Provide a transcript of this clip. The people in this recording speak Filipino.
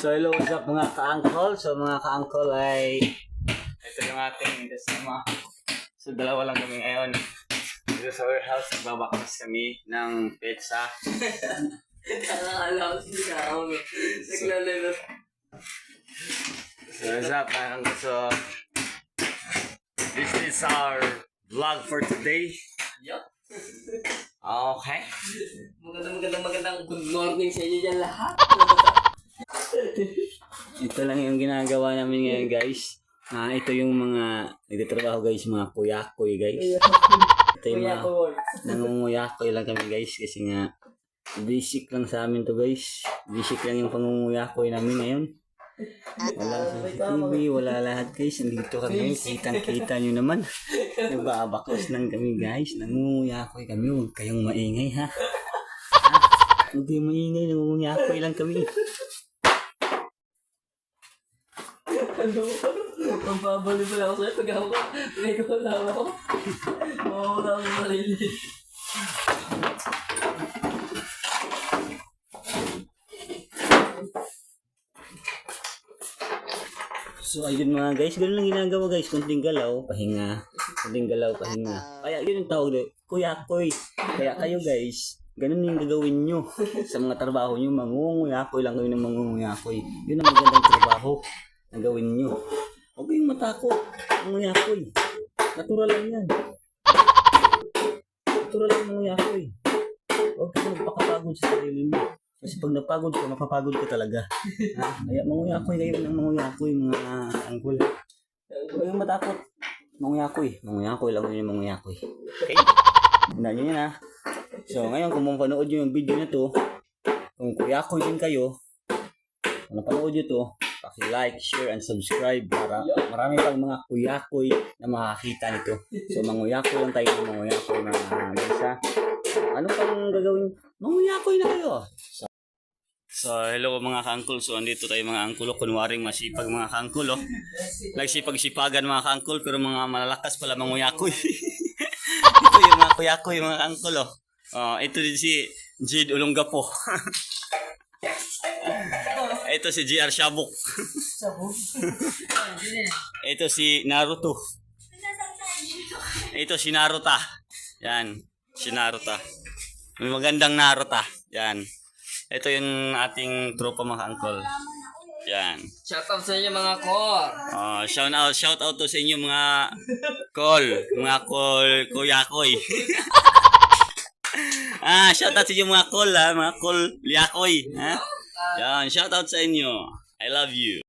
So hello, what's up mga ka-uncle? So mga ka-uncle ay ito yung ating kasama. So dalawa lang kami ngayon. Dito sa warehouse, nagbabaktas kami ng pizza. Alam ko siya ako. Naglalaro. So what's up mga uncle? So this is our vlog for today. Yup. Okay. Magandang good morning sa inyo dyan lahat. Ito lang yung ginagawa namin ngayon guys. Ito yung mga nagtatrabaho guys, mga kuyakoy guys. Ito yung mga nangunguyakoy lang kami guys kasi nga basic lang sa amin to guys. Basic lang yung pangunguyakoy namin ngayon. Wala CCTV, wala lahat guys. Nandito kami, kitang-kita nyo naman. Nagbabakos lang kami guys. Nangunguyakoy kami. Huwag kayong maingay ha. Huwag kayong maingay, nangunguyakoy lang kami. Ano? Pampabali pala ako sa'yo. Pag ako, may kasama ko. Mawawala akong sarili. So ayun mga guys, ganun lang ginagawa guys. Kunting galaw, pahinga. Kunting galaw, pahinga. Kaya yun yung tawag doon, kuyakoy. Kaya kayo guys, ganun yung gagawin nyo sa mga trabaho nyo. Mangunguyakoy lang kayo ng mangunguyakoy. Yun ang magandang trabaho na gawin nyo. Huwag kayong matakot. Mangunguyakoy. Natural lang yan. Natural lang mangunguyakoy. Huwag kayong magpakapagod sa sarili nyo. Kasi pag napagod ka, mapapagod ka talaga. Kaya manguyakoy kayo ng manguyakoy, mga angkol. Huwag kayong matakot. Manguyakoy. Manguyakoy lang yun yung manguyakoy. Okay? Tandaan nyo yan ha. So ngayon kung mapanood nyo yung video na to, kung kuyakoy din kayo, kung napanood nyo to, paki-like, share, and subscribe para marami pang mga kuyakoy na makakita nito. So manguyakoy lang tayo ng manguyakoy mga guys ha. Ano pang gagawin? Manguyakoy na kayo. So hello mga ka-uncle. So andito tayo mga uncle. Kunwaring masipag mga ka-uncle. Nagsipag-sipagan mga ka-uncle pero mga malalakas pala manguyakoy. Ito yung mga kuyakoy mga uncle. Ito din si Jid Olongapo. Ito si GR Shabuk. Ito si Naruto. Ito si Naruto. Yan, si Naruto. May magandang Naruto. Yan. Ito yung ating tropa mga uncle. Yan. Shout out sa inyo mga core. Shout out to sa inyo mga kuyakoy. Shout out sa inyo mga mga liakoy, ha? Yan, shout out sa inyo. I love you.